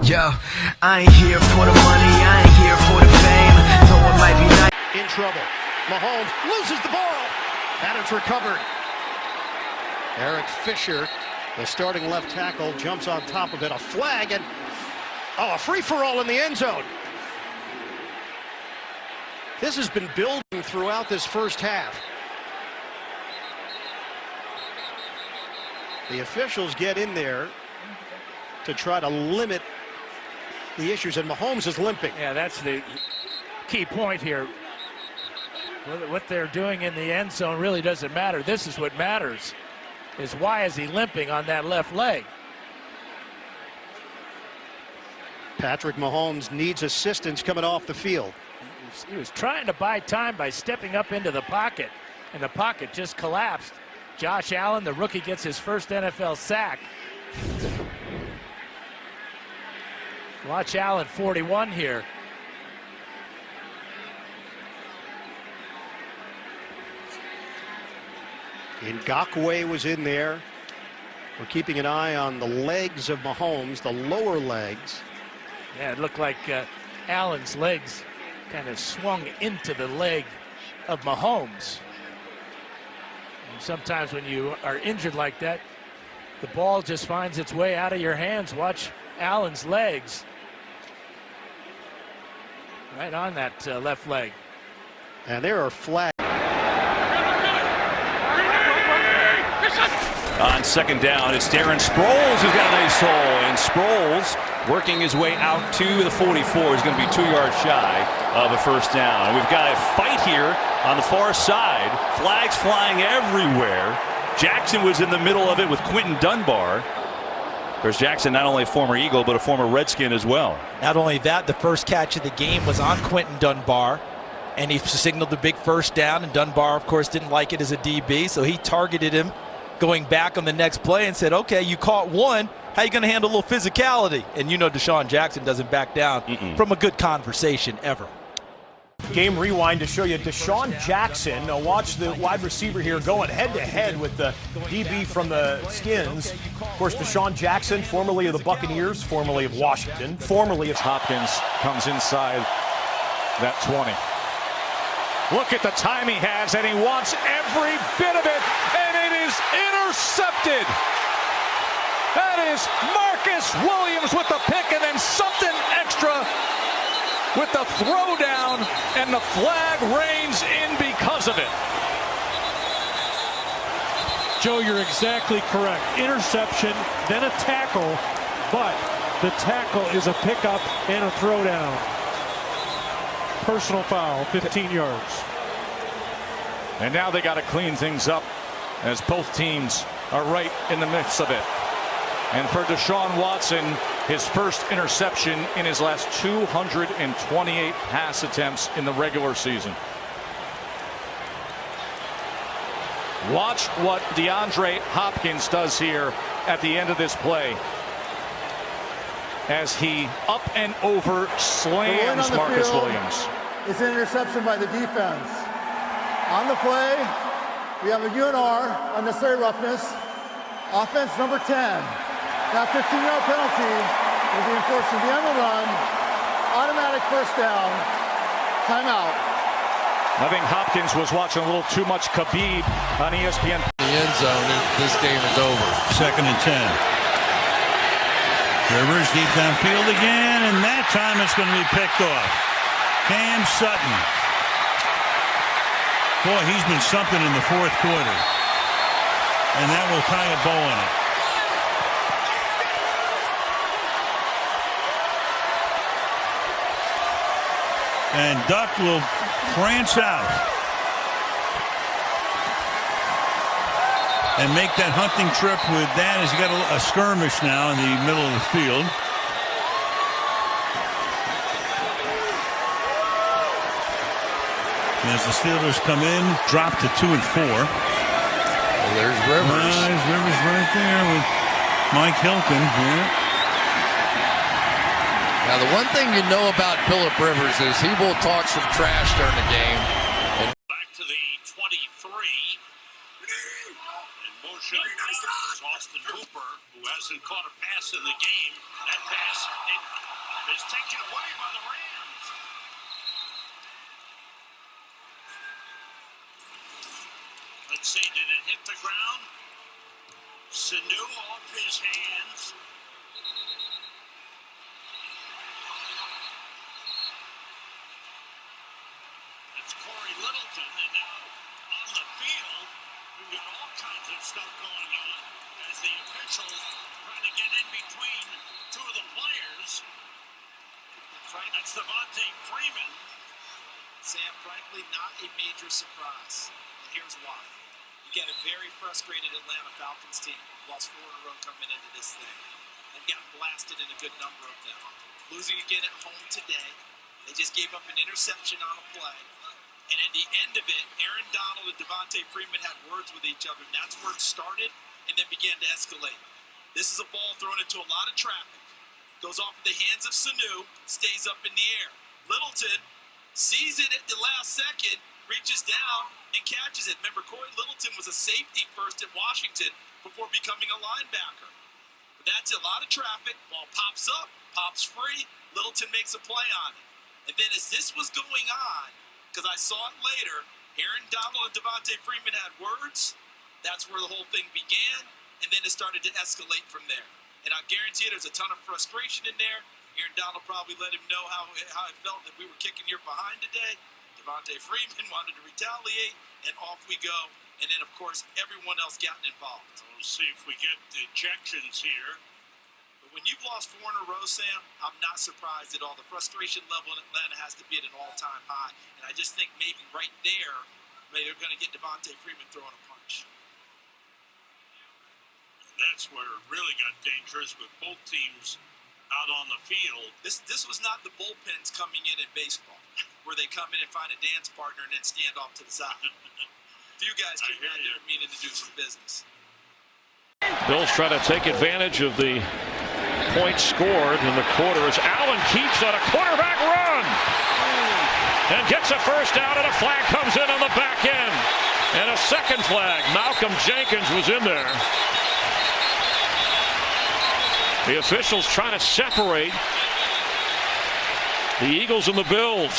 Yo, I ain't here for the money, I ain't here for the fame. Though it might be nice. In trouble. Mahomes loses the ball. And it's recovered. Eric Fisher, the starting left tackle, jumps on top of it. A flag and a free-for-all in the end zone. This has been building throughout this first half. The officials get in there to try to limit the issues, and Mahomes is limping. Yeah, that's the key point here. What they're doing in the end zone really doesn't matter. This is what matters, is why is he limping on that left leg? Patrick Mahomes needs assistance coming off the field. He was trying to buy time by stepping up into the pocket, and the pocket just collapsed. Josh Allen, the rookie, gets his first NFL sack. Watch Allen, 41 here. Ngakoue was in there. We're keeping an eye on the legs of Mahomes, the lower legs. Yeah, it looked like Allen's legs kind of swung into the leg of Mahomes. And sometimes when you are injured like that, the ball just finds its way out of your hands. Watch Allen's legs. Right on that left leg. And there are flags. On second down, it's Darren Sproles who's got a nice hole, and Sproles working his way out to the 44 is going to be 2 yards shy of a first down. And we've got a fight here on the far side. Flags flying everywhere. Jackson was in the middle of it with Quinton Dunbar. Of course, Jackson, not only a former Eagle, but a former Redskin as well. Not only that, the first catch of the game was on Quinton Dunbar, and he signaled the big first down, and Dunbar, of course, didn't like it as a DB, so he targeted him going back on the next play and said, okay, you caught one, how you going to handle a little physicality? And you know DeSean Jackson doesn't back down from a good conversation ever. Game rewind to show you DeSean Jackson. Now watch the wide receiver here going head-to-head with the DB from the Skins. Of course, DeSean Jackson, formerly of the Buccaneers, formerly of Washington, formerly of Hopkins comes inside that 20. Look at the time he has, and he wants every bit of it, and it is intercepted. That is Marcus Williams with the pick, and then something extra with the throwdown, and the flag reigns in because of it. Joe, you're exactly correct. Interception, then a tackle, but the tackle is a pickup and a throwdown. Personal foul, 15 yards. And now they got to clean things up as both teams are right in the midst of it. And for Deshaun Watson, his first interception in his last 228 pass attempts in the regular season. Watch what DeAndre Hopkins does here at the end of this play, as he up and over slams Marcus Williams. It's an interception by the defense. On the play, we have a UNR, unnecessary roughness. Offense number 10. That 15-yard penalty will be enforced at the end of the run. Automatic first down. Timeout. I think Hopkins was watching a little too much Khabib on ESPN. The end zone, this game is over. 2nd and 10. Rivers deep downfield again, and that time it's going to be picked off. Cam Sutton. Boy, he's been something in the fourth quarter. And that will tie a bow on it. And Duck will prance out and make that hunting trip with that as he got a skirmish now in the middle of the field. And as the Steelers come in, drop to 2 and 4. Well, there's Rivers. There's Rivers right there with Mike Hilton here. Now, the one thing you know about Phillip Rivers is he will talk some trash during the game. And back to the 23. In motion is Austin Hooper, who hasn't caught a pass in the game. That pass Let's see, did it hit the ground? Sanu off his hands. That's Corey Littleton, and now on the field, we've got all kinds of stuff going on as the officials trying to get in between two of the players. That's Devontae Freeman. Sam, frankly, not a major surprise. And here's why. You get a very frustrated Atlanta Falcons team. Lost 4 in a row coming into this thing. And got blasted in a good number of them. Losing again at home today. They just gave up an interception on a play. And at the end of it, Aaron Donnell and Devontae Freeman had words with each other. And that's where it started and then began to escalate. This is a ball thrown into a lot of traffic. Goes off in the hands of Sanu. Stays up in the air. Littleton sees it at the last second, reaches down and catches it. Remember, Corey Littleton was a safety first at Washington before becoming a linebacker. But that's a lot of traffic. Ball pops up, pops free. Littleton makes a play on it. And then as this was going on, because I saw it later, Aaron Donnell and Devontae Freeman had words. That's where the whole thing began. And then it started to escalate from there. And I guarantee you there's a ton of frustration in there. Aaron Donnell probably let him know how it felt that we were kicking your behind today. Devontae Freeman wanted to retaliate, and off we go. And then, of course, everyone else got involved. We'll see if we get the ejections here. But when you've lost 4 in a row, Sam, I'm not surprised at all. The frustration level in Atlanta has to be at an all-time high. And I just think maybe right there, maybe they're going to get Devontae Freeman throwing a punch. And that's where it really got dangerous with both teams out on the field. This was not the bullpens coming in baseball, where they come in and find a dance partner and then stand off to the side. Few guys came out there meaning to do some business. Bills trying to take advantage of the points scored in the quarter as Allen keeps on a quarterback run and gets a first down, and a flag comes in on the back end. And a second flag. Malcolm Jenkins was in there. The officials trying to separate the Eagles and the Bills.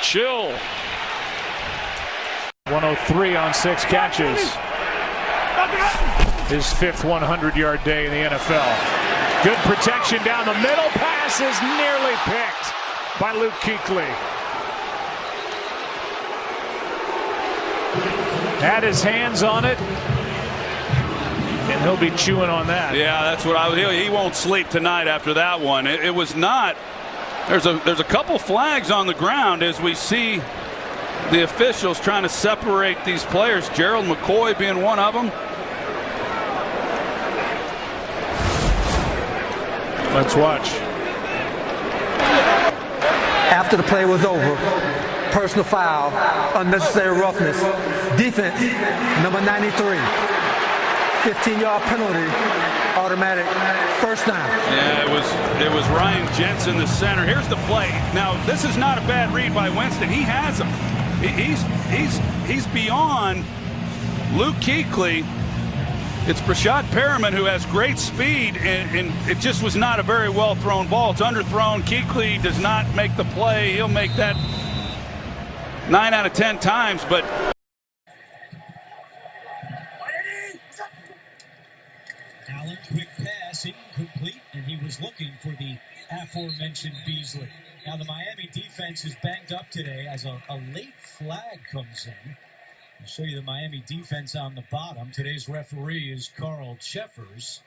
Chill. 103 on 6 catches. His 5th 100-yard day in the NFL. Good protection down the middle. Pass is nearly picked by Luke Kuechly. Had his hands on it. And he'll be chewing on that. Yeah, that's what he won't sleep tonight after that one. It was not. There's a couple flags on the ground as we see the officials trying to separate these players. Gerald McCoy being one of them. Let's watch. After the play was over, personal foul, unnecessary roughness, defense, number 93. 15-yard penalty, automatic first down. Yeah, it was Ryan Jensen, the center. Here's the play. Now, this is not a bad read by Winston. He has him. He's beyond Luke Kuechly. It's Brashad Perriman who has great speed, and it just was not a very well thrown ball. It's underthrown. Kuechly does not make the play. He'll make that 9 out of 10 times, but Allen, quick pass, incomplete, and he was looking for the aforementioned Beasley. Now the Miami defense is banged up today as a late flag comes in. I'll show you the Miami defense on the bottom. Today's referee is Carl Cheffers.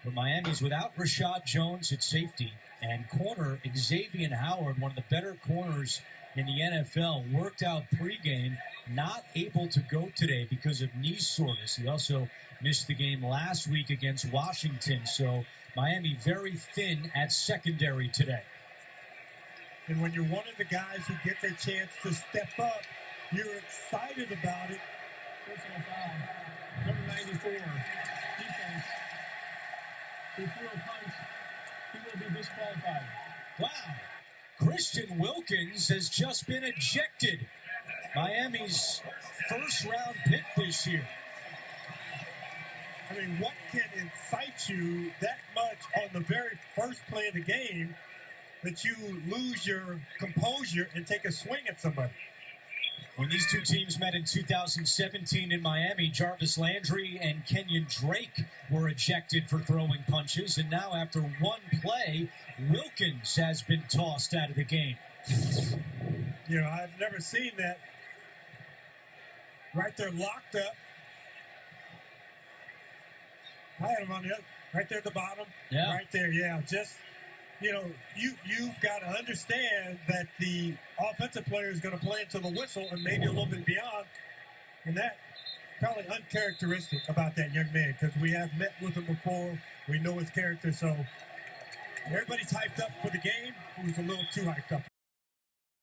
But Miami's without Rashad Jones at safety, and corner Xavier Howard, one of the better corners in the NFL, worked out pregame, not able to go today because of knee soreness. He also missed the game last week against Washington, so Miami very thin at secondary today. And when you're one of the guys who gets a chance to step up, you're excited about it. Personal foul, number 94, defense. He threw a punch. He will be disqualified. Wow. Christian Wilkins has just been ejected. Miami's first-round pick this year. I mean, what can incite you that much on the very first play of the game that you lose your composure and take a swing at somebody? When these two teams met in 2017 in Miami, Jarvis Landry and Kenyon Drake were ejected for throwing punches. And now after one play, Wilkins has been tossed out of the game. You know, I've never seen that. Right there, locked up. I had him on the other, right there at the bottom. Yeah. Right there, yeah. Just, you know, you've got to understand that the offensive player is going to play until the whistle and maybe a little bit beyond. And that probably uncharacteristic about that young man, because we have met with him before. We know his character, so everybody's hyped up for the game. He was a little too hyped up.